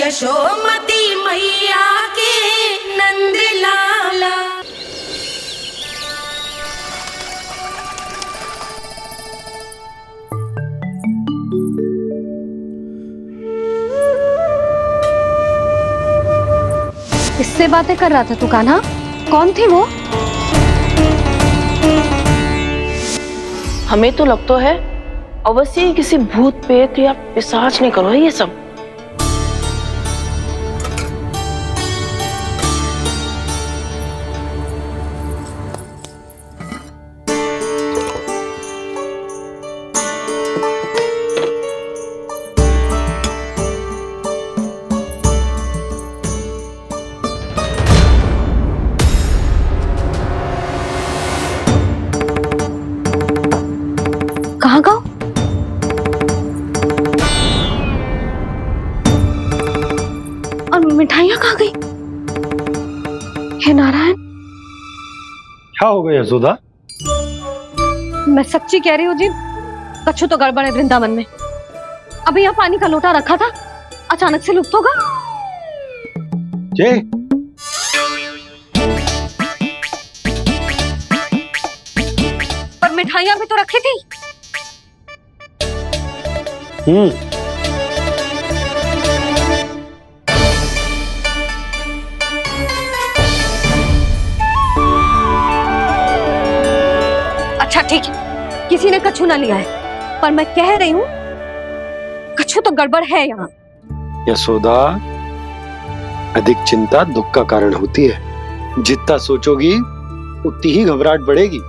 यशोमती मैया के नंद लाला। किससे बातें कर रहा था तू कान्हा? कौन थे वो? हमें तो लगता है अवश्य ही किसी भूत प्रेत या पिशाच ने करो ये सब। कहाँ गाँव? और मिठाइयाँ कहाँ गई? हे नारायण, क्या हो गया यशोदा? मैं सच्ची कह रही हूँ जी, कछु तो गड़बड़ है वृंदावन में। अभी यहाँ पानी का लोटा रखा था, अचानक से लुप्त होगा। ये पर मिठाइयाँ भी तो रखी थी। अच्छा ठीक है, किसी ने कछु ना लिया है, पर मैं कह रही हूँ कछु तो गड़बड़ है यहाँ। यशोदा, अधिक चिंता दुख का कारण होती है। जितना सोचोगी उतनी ही घबराहट बढ़ेगी।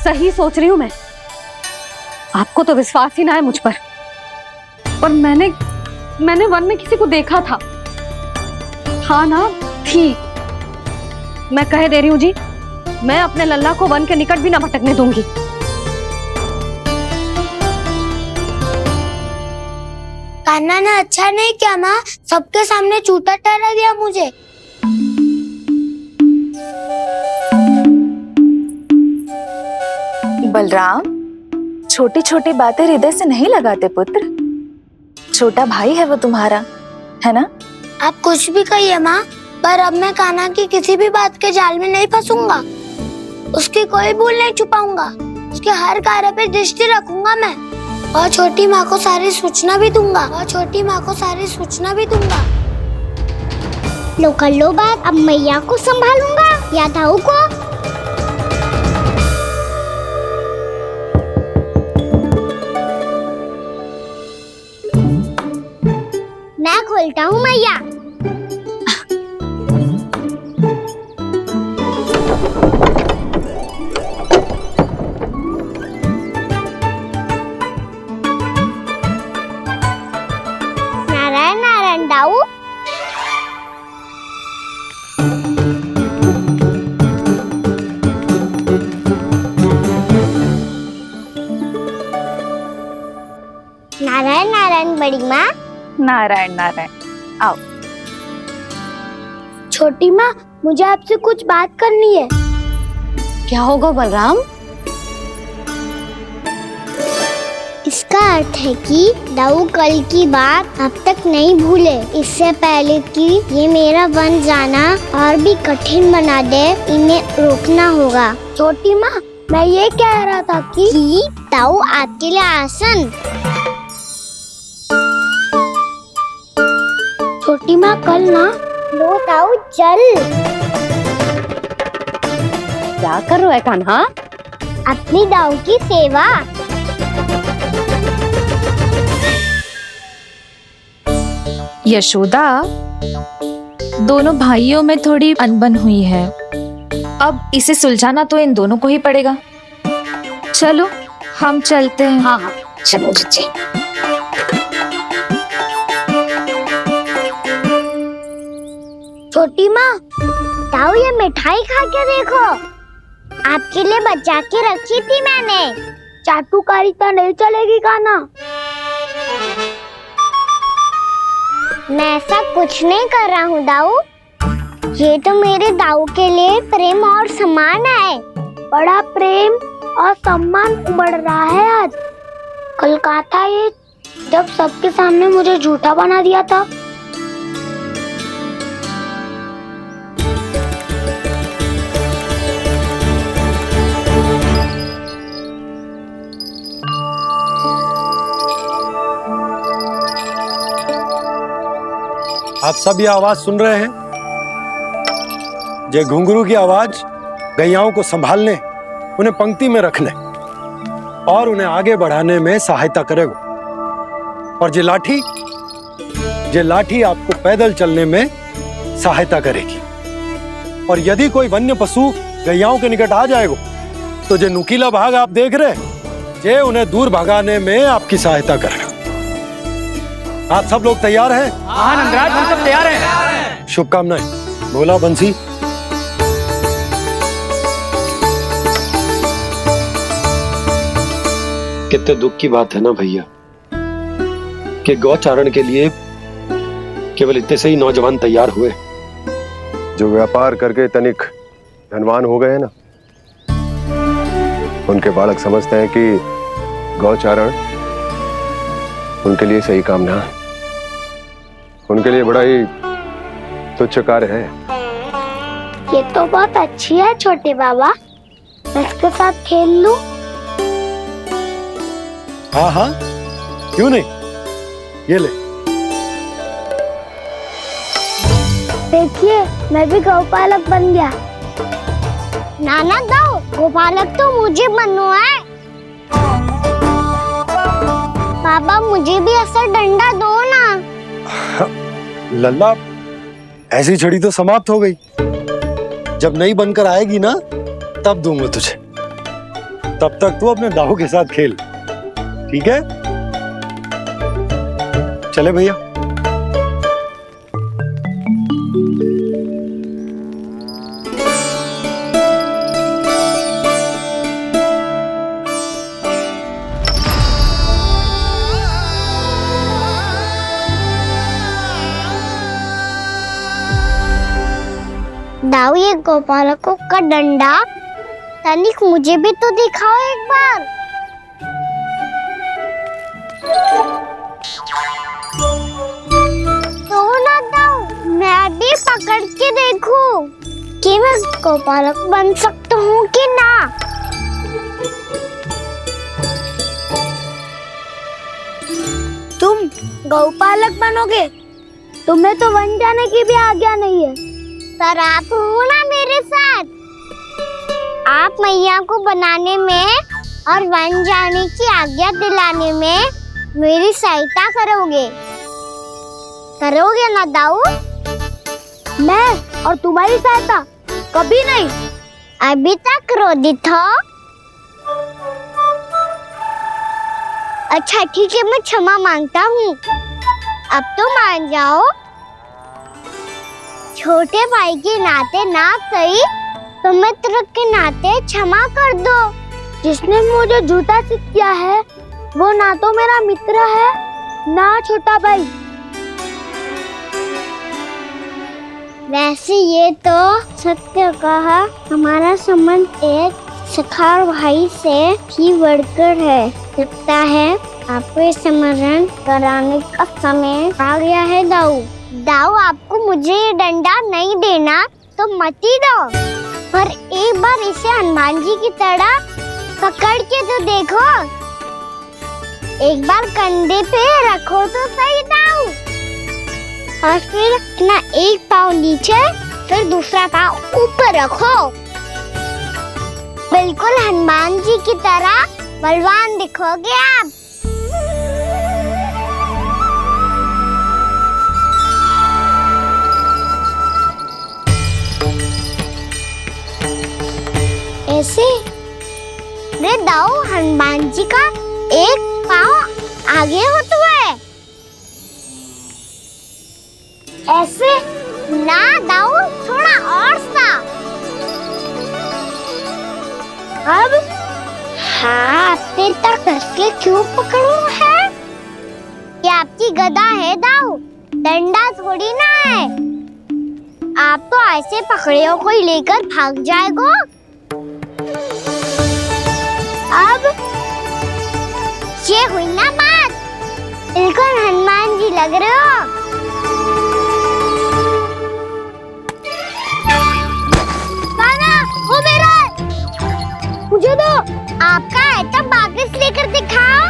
सही सोच रही हूँ मैं। आपको तो विश्वास ही ना है मुझ पर मैंने वन में किसी को देखा था। हाँ ना, थी। मैं कह दे रही हूँ जी, मैं अपने लल्ला को वन के निकट भी ना भटकने दूंगी। कान्हा ने अच्छा नहीं किया माँ, सबके सामने झूठा ठहरा दिया मुझे। बलराम, छोटी छोटी बातें हृदय से नहीं लगाते पुत्र। छोटा भाई है वो तुम्हारा, है ना? आप कुछ भी कहिए माँ, पर अब मैं कान्हा की किसी भी बात के जाल में नहीं फंसूंगा। उसकी कोई भूल नहीं छुपाऊंगा। उसके हर कार्य पे दृष्टि रखूंगा मैं, और छोटी माँ को सारी सूचना भी दूंगा। लो कर लो बात, अब मैया को संभालूंगा या दाऊ को। मैं खोलता हूँ मैया। नारायण नारायण दाऊ। नारायण नारायण बड़ी माँ। नारायण नारायण, आओ। छोटी माँ, मुझे आपसे कुछ बात करनी है। क्या होगा बलराम? इसका अर्थ है कि दाऊ कल की बात अब तक नहीं भूले, इससे पहले कि ये मेरा वन जाना और भी कठिन बना दे, इन्हें रोकना होगा। छोटी माँ, मैं ये कह रहा था कि दाऊ आपके लिए आसन। छोटी माँ, कल ना लो दाऊ जल। क्या कर रहा है कान्हा? अपनी दाऊ की सेवा। यशोदा, दोनों भाइयों में थोड़ी अनबन हुई है। अब इसे सुलझाना तो इन दोनों को ही पड़ेगा। चलो हम चलते हैं। हाँ हाँ, चलो बच्चे। छोटी माँ, दाऊ ये मिठाई खा के देखो, आपके लिए बचा के रखी थी मैंने। चाटुकारिता नहीं चलेगी कान्हा। मैं ऐसा कुछ नहीं कर रहा हूँ दाऊ, ये तो मेरे दाऊ के लिए प्रेम और सम्मान है। बड़ा प्रेम और सम्मान उमड़ रहा है आज। कल का था ये जब सबके सामने मुझे झूठा बना दिया था। आप सब ये आवाज सुन रहे हैं? ये घुंघरू की आवाज गैयाओं को संभालने, उन्हें पंक्ति में रखने और उन्हें आगे बढ़ाने में सहायता करेगा। और ये लाठी आपको पैदल चलने में सहायता करेगी। और यदि कोई वन्य पशु गैयाओं के निकट आ जाएगा तो जो नुकीला भाग आप देख रहे हैं, ये उन्हें दूर भगाने में आपकी सहायता करेगा। आप सब लोग तैयार हैं? हाँ नंदराज, हम सब तैयार हैं। शुभकामनाएं। बोला बंसी। कितने दुख की बात है ना भैया कि गौचारण के लिए केवल इतने से ही नौजवान तैयार हुए। जो व्यापार करके तनिक धनवान हो गए ना, उनके बालक समझते हैं कि गौचारण उनके लिए सही काम ना, उनके लिए बड़ा ही तुच्छ कार्य है। ये तो बहुत अच्छी है छोटे बाबा, मैं इसके साथ खेल लूं? हाँ हाँ, क्यों नहीं, ये ले। देखिए, मैं भी गौपालक बन गया। नाना दो, गौपालक तो मुझे बनना है। पापा मुझे भी ऐसा डंडा दो ना। लल्ला, ऐसी छड़ी तो समाप्त हो गई। जब नई बनकर आएगी ना, तब दूंगा तुझे। तब तक तू अपने दाऊ के साथ खेल, ठीक है? चले भैया। दाऊ, ये गौपालकों का डंडा तनिक मुझे भी तो दिखाओ एक बार। तो ना दाऊ, मैं भी पकड़ के देखूं कि मैं गौपालक बन सकता हूँ कि ना। तुम गौपालक बनोगे? तुम्हें तो वन जाने की भी आज्ञा नहीं है। पर आप हो ना मेरे साथ। आप मैया को बनाने में और वन जाने की आज्ञा दिलाने में मेरी सहायता करोगे ना दाऊ? मैं और तुम्हारी सहायता कभी नहीं। अभी तक क्रोधित हो? अच्छा ठीक है, मैं क्षमा मांगता हूँ। अब तो मान जाओ। छोटे भाई के नाते ना सही तो मित्र के नाते क्षमा कर दो। जिसने मुझे जूता सीख किया है वो ना तो मेरा मित्र है ना छोटा भाई। वैसे ये तो सत्य कहा, हमारा संबंध एक सखा भाई से भी बढ़कर है। लगता है आपको स्मरण कराने का समय आ गया है दाऊ। दाऊ, आपको मुझे ये डंडा नहीं देना तो मत ही दो, पर एक बार इसे हनुमान जी की तरह पकड़ के तो देखो। एक बार कंधे पे रखो तो सही दाऊ, और फिर अपना एक पाँव नीचे फिर दूसरा पाँव ऊपर रखो। बिल्कुल हनुमान जी की तरह बलवान दिखोगे आप। ऐसे रे दाऊ, हनुमान जी का एक पाँव आगे होता है। ऐसे ना दाऊ, थोड़ा और सा। अब हाथ तक कसके क्यों पकड़ू है? ये आपकी गदा है दाऊ, डंडा थोड़ी ना है। आप तो ऐसे पकड़े हो कोई लेकर भाग जाएगा। अब ये हुई ना बात। बिल्कुल हनुमान जी लग रहे हो। कान्हा, वो मेरा है। मुझे दो। आपका है तब वापस लेकर दिखाओ।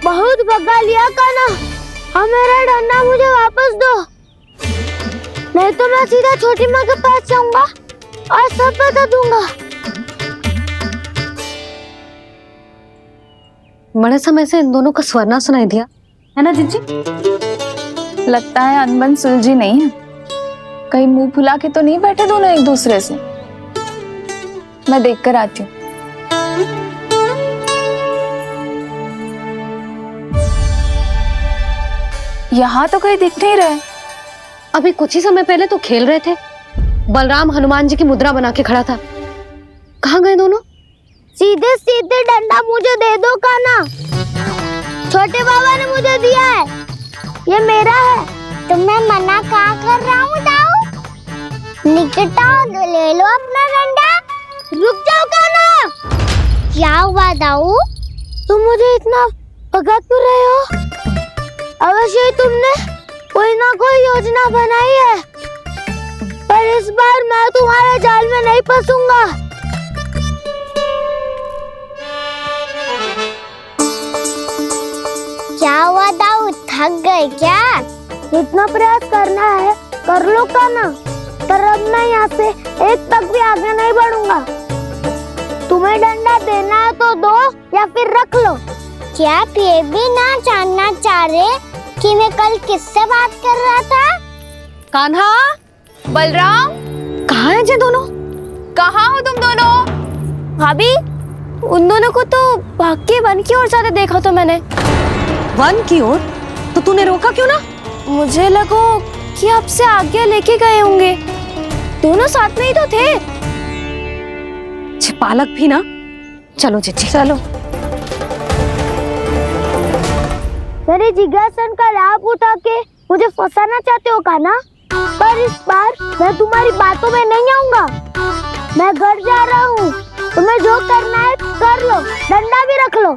बहुत भगा लिया कान्हा। अब मेरा डंडा मुझे वापस दो, नहीं तो मैं सीधा छोटी माँ के पास जाऊंगा और सब बता दूंगा। बड़े समय से इन दोनों का स्वर ना सुनाई दिया, है ना जीजी? लगता है अनबन सुलझी नहीं है। कहीं मुंह फुला के तो नहीं बैठे दोनों एक दूसरे से। मैं देख कर आती हूँ। यहाँ तो कहीं दिख नहीं रहे। अभी कुछ ही समय पहले तो खेल रहे थे। बलराम हनुमान जी की मुद्रा बना के खड़ा था। कहाँ गए दोनों? सीधे सीधे डंडा मुझे दे दो कान्हा। छोटे बाबा ने मुझे दिया है, ये मेरा है। तो मैं मना कहाँ कर रहा हूँ दाऊ? निकट आओ, ले लो अपना डंडा। रुक जाओ कान्हा। क्या हुआ दाऊ? तुम मुझे इतना भगा क्यों रहे हो? अवश्य ही तुमने कोई ना कोई योजना बनाई है, पर इस बार मैं तुम्हारे जाल में नहीं फंसूंगा। क्या हुआ दाऊ, थक गए क्या? इतना प्रयास करना है कर लो कान्हा, पर अब मैं यहाँ से एक तक भी आगे नहीं बढ़ूंगा। तुम्हें डंडा देना है तो दो या फिर रख लो। क्या आप ये भी ना जानना चाह रहे कि मैं कल किससे बात कर रहा था? कान्हा, बलराम, कहाँ हैं ये दोनों? कहाँ हो तुम दोनों? भाभी, उन दोनों को तो भाग के वन की ओर जाते देखा तो मैंने। वन की ओर? तो तूने रोका क्यों ना? मुझे लगो कि आपसे आज्ञा लेके गए होंगे। दोनों साथ में ही तो थे। पालक भी ना। चलो जीजी, चलो। मेरे जिज्ञासन का लाभ उठा के मुझे फंसाना चाहते हो कान्हा? पर इस बार मैं तुम्हारी बातों में नहीं आऊंगा। मैं घर जा रहा हूँ, तुम्हें जो करना है कर लो, डंडा भी रख लो।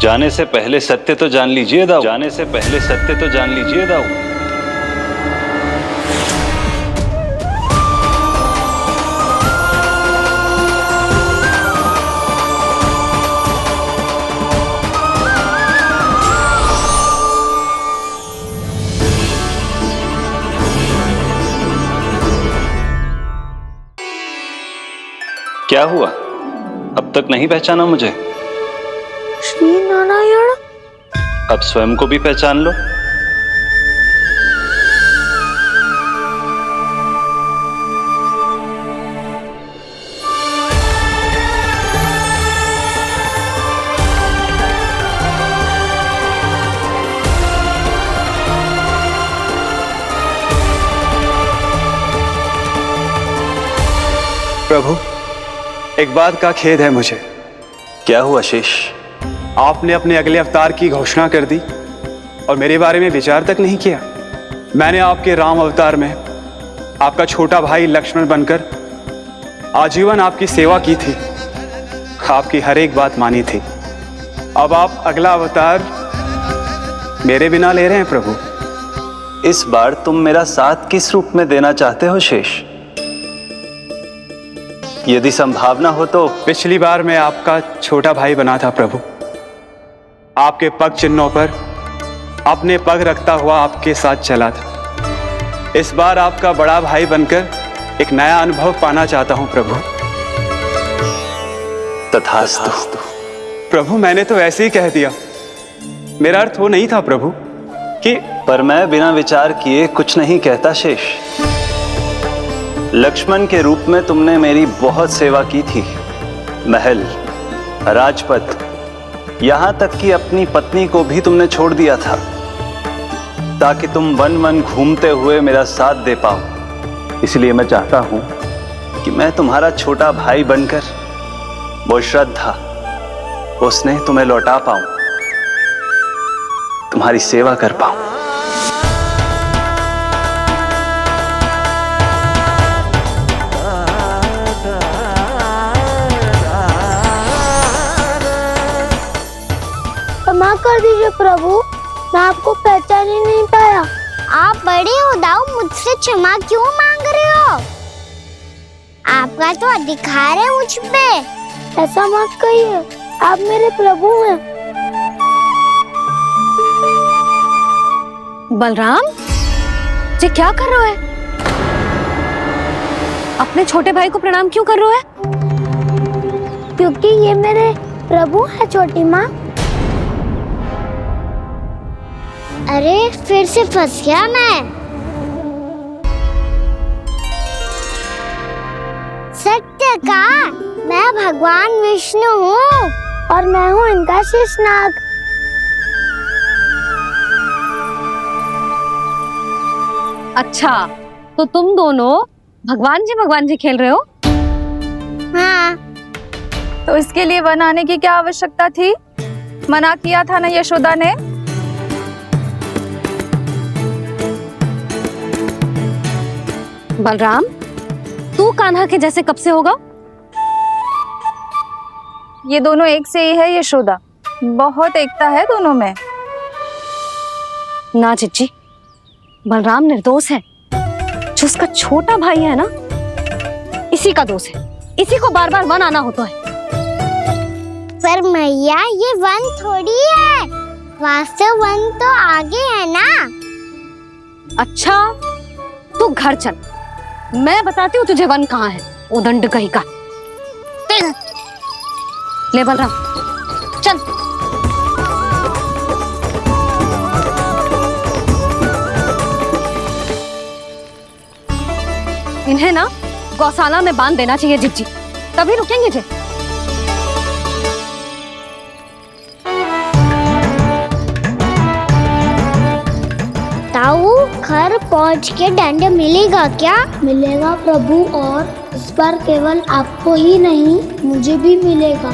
जाने से पहले सत्य तो जान लीजिए दाऊ। जाने से पहले सत्य तो जान लीजिए दाऊ। क्या हुआ? अब तक नहीं पहचाना मुझे? श्री नारायण। अब स्वयं को भी पहचान लो। प्रभु, एक बात का खेद है मुझे। क्या हुआ शेष? आपने अपने अगले अवतार की घोषणा कर दी और मेरे बारे में विचार तक नहीं किया। मैंने आपके राम अवतार में आपका छोटा भाई लक्ष्मण बनकर आजीवन आपकी सेवा की थी, आपकी हर एक बात मानी थी। अब आप अगला अवतार मेरे बिना ले रहे हैं प्रभु। इस बार तुम मेरा साथ किस रूप में देना चाहते हो शेष? यदि संभावना हो तो। पिछली बार मैं आपका छोटा भाई बना था प्रभु। आपके पग चिन्हों पर अपने पग रखता हुआ आपके साथ चला था। इस बार आपका बड़ा भाई बनकर एक नया अनुभव पाना चाहता हूं प्रभु। तथास्तु। प्रभु मैंने तो ऐसे ही कह दिया, मेरा अर्थ वो नहीं था प्रभु कि। पर मैं बिना विचार किए कुछ नहीं कहता शेष। लक्ष्मण के रूप में तुमने मेरी बहुत सेवा की थी। महल, राजपथ, यहां तक कि अपनी पत्नी को भी तुमने छोड़ दिया था ताकि तुम वन वन घूमते हुए मेरा साथ दे पाओ। इसलिए मैं चाहता हूं कि मैं तुम्हारा छोटा भाई बनकर वो श्रद्धा, वो स्नेह तुम्हें लौटा पाऊं, तुम्हारी सेवा कर पाऊं। क्षमा कर दीजिए प्रभु, मैं आपको पहचान ही नहीं पाया। आप बड़े हो दाऊ, मुझसे क्षमा क्यों मांग रहे हो? आपका तो अधिकार है मुझ पे। ऐसा मत कहिए, आप मेरे प्रभु हैं। बलराम, ये क्या कर रहे हो? अपने छोटे भाई को प्रणाम क्यों कर रहे हो? क्योंकि ये मेरे प्रभु है छोटी माँ। अरे फिर से फंस गया मैं। सत्य का, मैं भगवान विष्णु हूँ और मैं हूँ इनका शेषनाग। अच्छा, तो तुम दोनों भगवान जी खेल रहे हो? हाँ। तो इसके लिए वन आने की क्या आवश्यकता थी? मना किया था ना यशोदा ने। बलराम, तू कान्हा के जैसे कब से होगा? ये दोनों एक से ही है यशोदा, बहुत एकता है दोनों में। ना चिच्ची, बलराम निर्दोष है। जो उसका छोटा भाई है ना, इसी का दोष है। इसी को बार बार वन आना होता है। पर मैया, ये वन थोड़ी है, वास्तव वन तो आगे है ना। अच्छा, तू घर चल, मैं बताती हूँ तुझे वन कहाँ है। उदंड कहीं का। ले बलराम, चल। इन्हें ना गौशाला में बांध देना चाहिए जिज्जी, तभी रुकेंगे जे। ताऊ, घर पहुँच के दंड मिलेगा क्या? मिलेगा प्रभु, और इस बार केवल आपको ही नहीं, मुझे भी मिलेगा।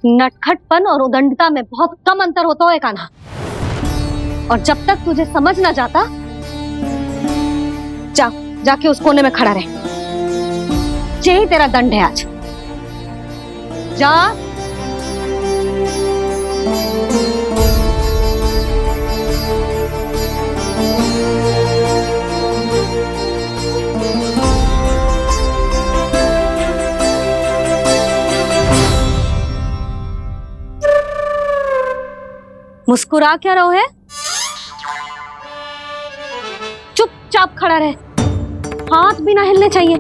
नटखटपन और उदंडता में बहुत कम अंतर होता है कान्हा, और जब तक तुझे समझ ना जाता, जाके उस कोने में खड़ा रहे। यही तेरा दंड है आज। जा। मुस्कुरा क्या रहो है? चुपचाप खड़ा रहे, हाथ भी ना हिलने चाहिए।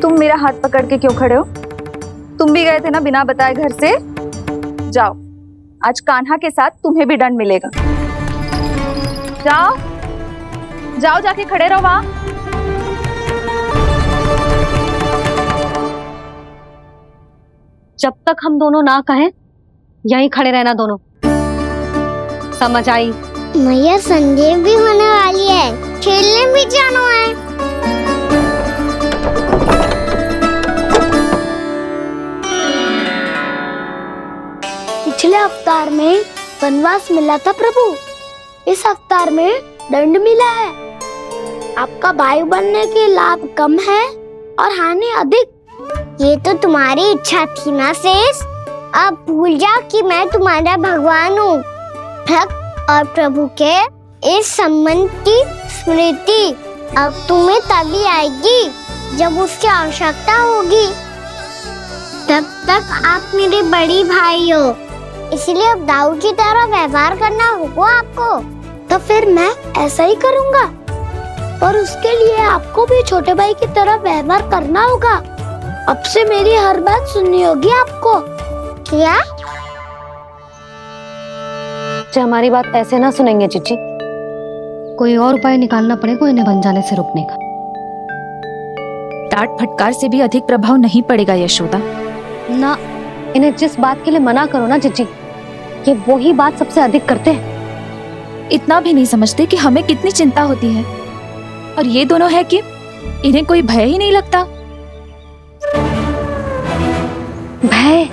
तुम मेरा हाथ पकड़ के क्यों खड़े हो? तुम भी गए थे ना बिना बताए घर से। जाओ, आज कान्हा के साथ तुम्हें भी दंड मिलेगा। जाओ जाओ, जाके खड़े रहो वहां। जब तक हम दोनों ना कहें, यहीं खड़े रहना दोनों। समझ आई? मैया, संध्या भी होने वाली है, खेलने भी जाना है। पिछले अवतार में वनवास मिला था प्रभु, इस अवतार में दंड मिला है। आपका भाई बनने के लाभ कम है और हानि अधिक। ये तो तुम्हारी इच्छा थी ना शेष। अब भूल जाओ कि मैं तुम्हारा भगवान हूँ। भक्त और प्रभु के इस संबंध की स्मृति अब तुम्हें तभी आएगी जब उसकी आवश्यकता होगी। तब तक आप मेरे बड़ी भाई हो, इसलिए अब दाऊ की तरह व्यवहार करना होगा आपको। तो फिर मैं ऐसा ही करूँगा, पर उसके लिए आपको भी छोटे भाई की तरह व्यवहार करना होगा। अब से मेरी हर बात सुननी होगी आपको। क्या? जो हमारी बात ऐसे ना सुनेंगे चिची, कोई और उपाय निकालना पड़ेगा इन्हें बन जाने से रोकने का। डांट फटकार से भी अधिक प्रभाव नहीं पड़ेगा यशोदा। ना, इन्हें जिस बात के लिए मना करो ना चिची, ये वही बात सबसे अधिक करते हैं। इतना भी नहीं समझते कि हमें कितनी चिंता होती है, और ये दोनों है कि इन्हें कोई भय ही नहीं लगता। भय?